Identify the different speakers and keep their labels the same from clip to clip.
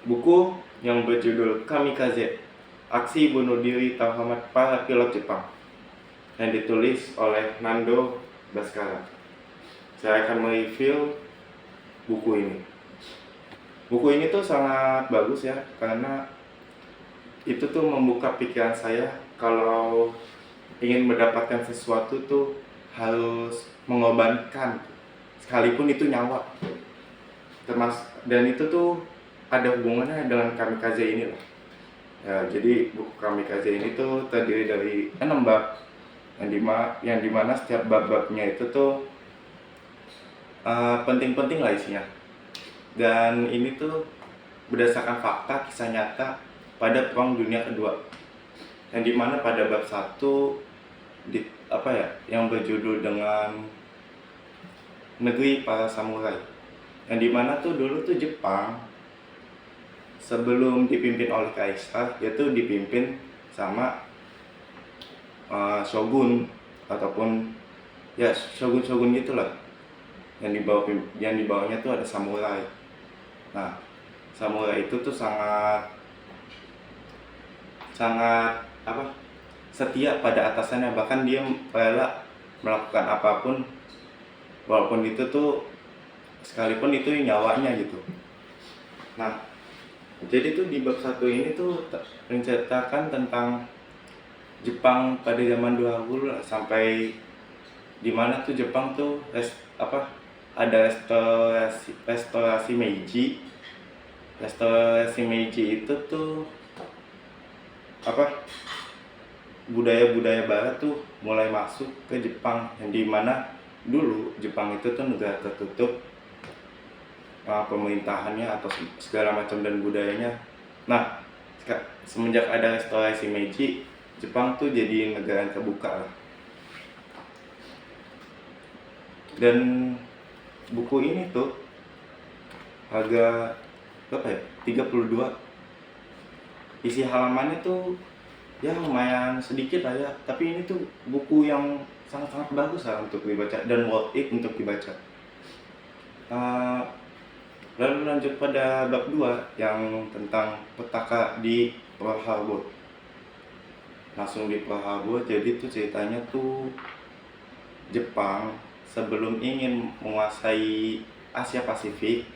Speaker 1: Buku yang berjudul Kamikaze, Aksi Bunuh Diri Terhormat Para Pilot Jepang, yang ditulis oleh Nando Baskara. Saya akan mereview buku ini. Buku ini tuh sangat bagus ya, karena itu tuh membuka pikiran saya kalau ingin mendapatkan sesuatu tuh harus mengorbankan, sekalipun itu nyawa. Dan itu tuh ada hubungannya dengan kamikaze ini lah. Ya, jadi buku kamikaze ini tuh terdiri dari 6 bab yang dimana setiap bab-babnya itu tuh penting-penting lah isinya. Dan ini tuh berdasarkan fakta kisah nyata pada Perang Dunia Kedua. Yang dimana pada bab 1 yang berjudul dengan Negeri Para Samurai. Yang dimana tuh dulu tuh Jepang sebelum dipimpin oleh kaisar, yaitu dipimpin sama shogun ataupun ya shogun gitulah. Yang dibawahnya tuh ada samurai. Nah, samurai itu tuh sangat setia pada atasannya, bahkan dia rela melakukan apapun walaupun itu tuh sekalipun itu nyawanya gitu. Nah, jadi tuh di bab 1 ini tuh menceritakan tentang Jepang pada zaman dahulu sampai dimana tuh Jepang tuh ada restorasi Meiji. Restorasi Meiji itu tuh budaya-budaya barat tuh mulai masuk ke Jepang, yang dimana dulu Jepang itu tuh negara tertutup, pemerintahannya atau segala macam dan budayanya. Nah, semenjak ada restorasi Meiji, Jepang tuh jadi negara yang terbuka lah. Dan buku ini tuh harga 32. Isi halamannya tuh ya lumayan sedikit lah ya, tapi ini tuh buku yang sangat-sangat bagus lah untuk dibaca dan worth it untuk dibaca. Lalu lanjut pada bab 2 yang tentang petaka di Pearl Harbor. Langsung di Pearl Harbor, jadi tuh ceritanya tuh Jepang sebelum ingin menguasai Asia Pasifik,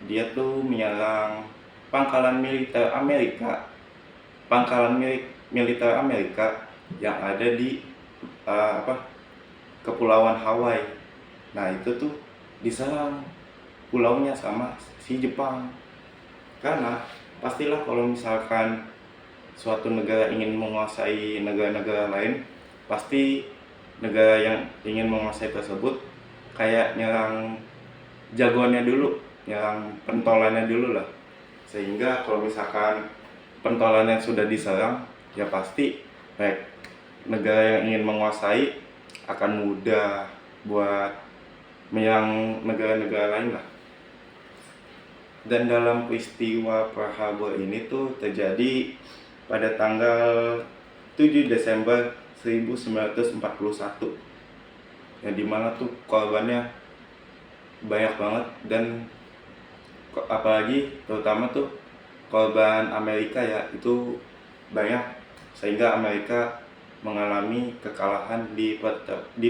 Speaker 1: dia tuh menyerang pangkalan militer Amerika yang ada di Kepulauan Hawaii. Nah, itu tuh diserang pulaunya sama si Jepang. Karena pastilah kalau misalkan suatu negara ingin menguasai negara-negara lain, pasti negara yang ingin menguasai tersebut kayak nyerang jagoannya dulu, nyerang pentolannya dulu lah. Sehingga kalau misalkan pentolannya sudah diserang, ya pasti negara yang ingin menguasai akan mudah buat menyerang negara-negara lain lah. Dan dalam peristiwa Pearl Harbor ini tuh terjadi pada tanggal 7 Desember 1941, yang dimana tuh korbannya banyak banget, dan apalagi terutama tuh korban Amerika ya, itu banyak, sehingga Amerika mengalami kekalahan di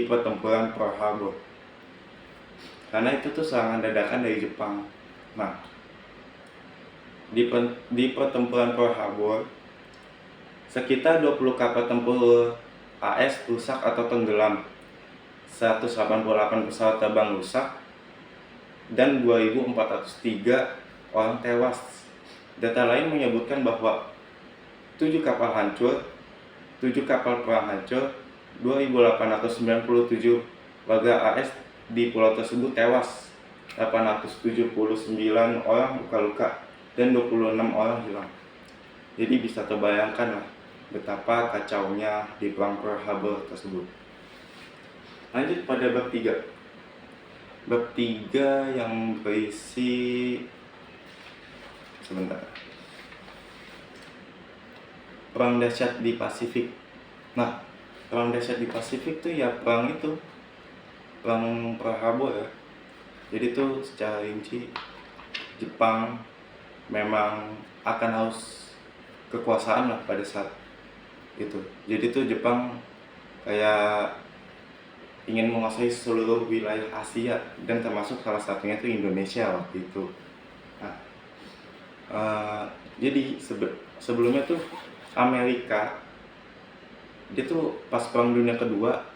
Speaker 1: pertempuran Pearl Harbor, karena itu tuh serangan dadakan dari Jepang. Nah, di pertempuran Pearl Harbor, sekitar 20 kapal tempur AS rusak atau tenggelam, 188 pesawat terbang rusak, dan 2.403 orang tewas. Data lain menyebutkan bahwa 7 kapal perang hancur, 2.897 warga AS di pulau tersebut tewas, 879 orang luka-luka, dan 26 orang hilang. Jadi bisa terbayangkan lah betapa kacaunya di perang Pearl Harbor tersebut. Lanjut pada bab 3. Bab 3 yang berisi perang dahsyat di Pasifik. Nah, perang dahsyat di Pasifik tuh ya perang Pearl Harbor ya. Jadi tuh secara rinci Jepang memang akan haus kekuasaan lah pada saat itu. Jadi tuh Jepang kayak ingin menguasai seluruh wilayah Asia dan termasuk salah satunya itu Indonesia waktu itu. Nah, jadi sebelumnya tuh Amerika dia tuh pas Perang Dunia Kedua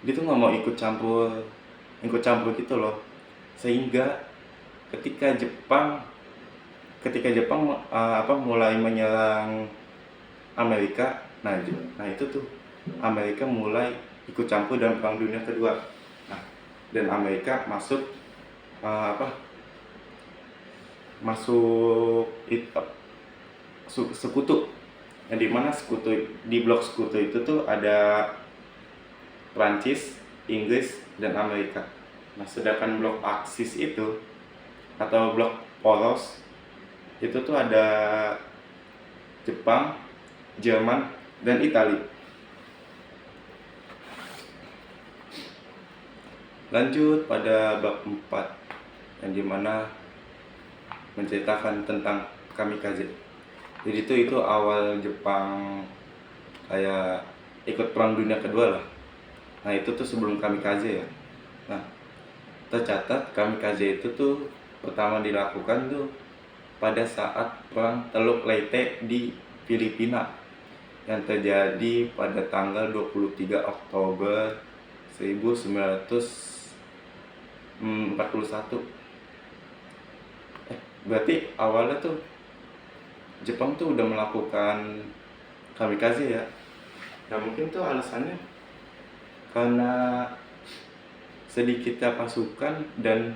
Speaker 1: dia tuh nggak mau ikut campur gitu loh, sehingga ketika Jepang mulai menyerang Amerika, nah itu tuh Amerika mulai ikut campur dalam Perang Dunia Kedua. Nah, dan Amerika masuk sekutu, yang dimana di blok sekutu itu tuh ada Prancis, Inggris, dan Amerika. Nah, sedangkan blok Aksis itu atau blok poros itu tuh ada Jepang, Jerman, dan Italia. Lanjut pada bab 4 yang dimana menceritakan tentang kamikaze. Jadi itu awal Jepang kayak ikut Perang Dunia Kedua lah. Nah itu tuh sebelum kamikaze ya. Nah tercatat kamikaze itu tuh pertama dilakukan tuh pada saat Perang Teluk Leyte di Filipina yang terjadi pada tanggal 23 Oktober 1941. Berarti awalnya tuh Jepang tuh udah melakukan kamikaze ya. Ya mungkin tuh alasannya karena sedikitnya pasukan dan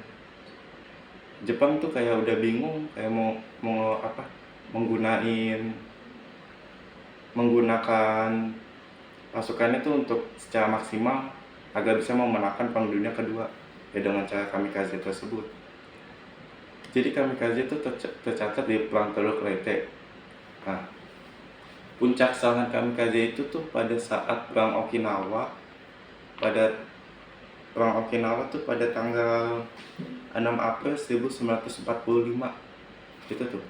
Speaker 1: Jepang tuh kayak udah bingung kayak mau menggunakan pasukannya tuh untuk secara maksimal agar bisa memenangkan Perang Dunia Kedua ya dengan cara kamikaze tersebut. Jadi kamikaze itu tercatat di Perang Teluk Leyte. Nah, puncak serangan kamikaze itu tuh pada saat Perang Okinawa. Perang Okinawa tuh pada tanggal 6 April 1945. Itu tuh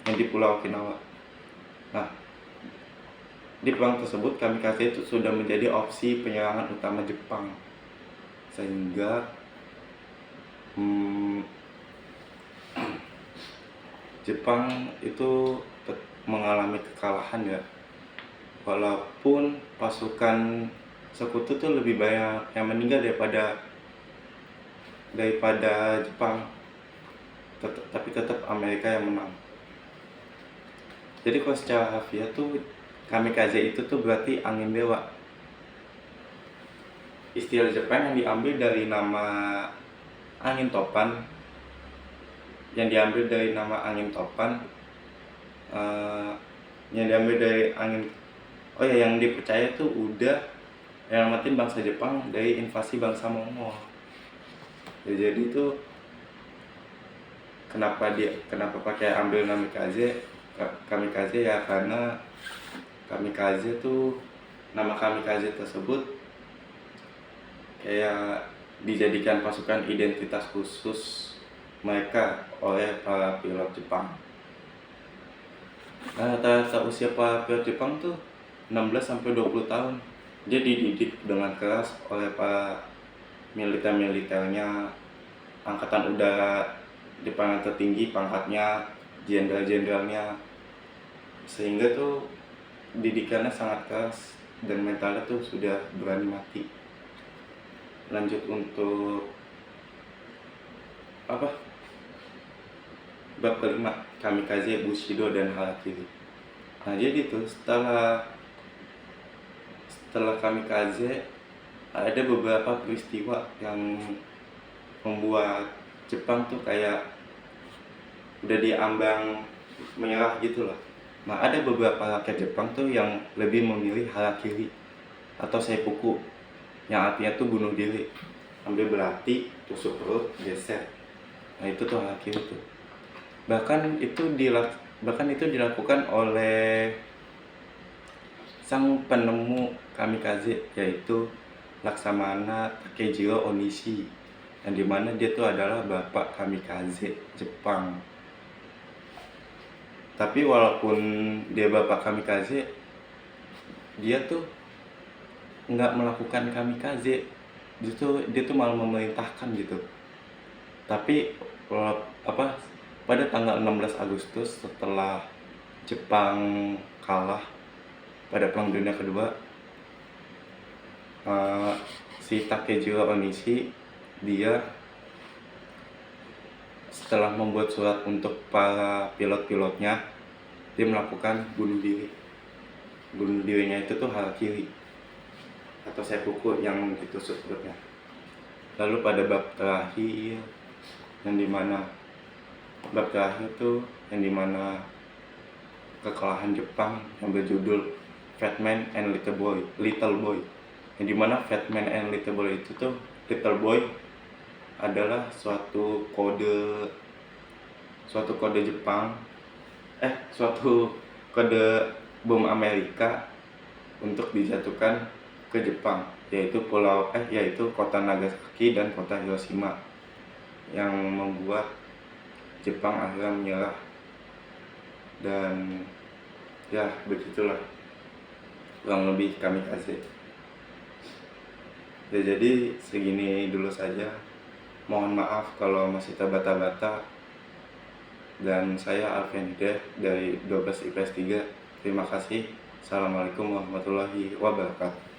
Speaker 1: yang di Pulau Okinawa. Nah, di perang tersebut kamikaze itu sudah menjadi opsi penyerangan utama Jepang. Sehingga Jepang itu mengalami kekalahan ya. Walaupun pasukan sekutu tuh lebih banyak yang meninggal daripada Jepang, tapi tetap Amerika yang menang. Jadi kalau secara harfiah tuh kamikaze itu tuh berarti angin dewa. Istilah Jepang yang diambil dari nama angin topan, yang dipercaya tuh udah nyelamatin bangsa Jepang dari invasi bangsa Mongol. Ya, jadi tuh kenapa pakai ambil nama kamikaze ya karena nama kamikaze tersebut kayak dijadikan pasukan identitas khusus mereka oleh para pilot Jepang. Nah, rata-rata usia para pilot Jepang tuh 16-20 tahun. Dia dididik dengan keras oleh para militernya, angkatan udara Jepang yang tertinggi pangkatnya, jenderal-jenderalnya, sehingga tuh didikannya sangat keras dan mentalnya tuh sudah berani mati. Lanjut untuk bab kelima, kamikaze, bushido, dan harakiri. Nah jadi tuh setelah kamikaze ada beberapa peristiwa yang membuat Jepang tuh kayak udah diambang menyerah gitu lah. Nah ada beberapa rakyat Jepang tuh yang lebih memilih harakiri atau seppuku, yang artinya tuh bunuh diri, ambil belati, tusuk perut, geser. Nah itu tuh harakiri tuh. Bahkan itu dilakukan oleh sang penemu kamikaze, yaitu Laksamana Takejiro Onishi, yang dimana dia tuh adalah bapak kamikaze Jepang. Tapi walaupun dia bapak kamikaze, dia tuh nggak melakukan kamikaze, dia tuh malah memerintahkan gitu. Tapi apa, pada tanggal 16 Agustus setelah Jepang kalah pada Perang Dunia Kedua, si Takejiro Onishi, dia setelah membuat surat untuk para pilot-pilotnya, dia melakukan bunuh diri. Bunuh dirinya itu tuh harakiri atau seppuku yang ditusuk perutnya. Lalu pada bab terakhir yang dimana kekalahan Jepang yang berjudul Fat Man and Little Boy, yang dimana Fat Man and Little Boy itu tuh, Little Boy adalah suatu kode Jepang, suatu kode bom Amerika untuk dijatuhkan ke Jepang, yaitu kota Nagasaki dan kota Hiroshima, yang membuat Jepang akhirnya menyerah. Dan ya begitulah kurang lebih kamikaze. Ya, jadi segini dulu saja. Mohon maaf kalau masih terbata-bata. Dan saya Alfian Hidayat dari 12 IPS 3. Terima kasih. Assalamualaikum warahmatullahi wabarakatuh.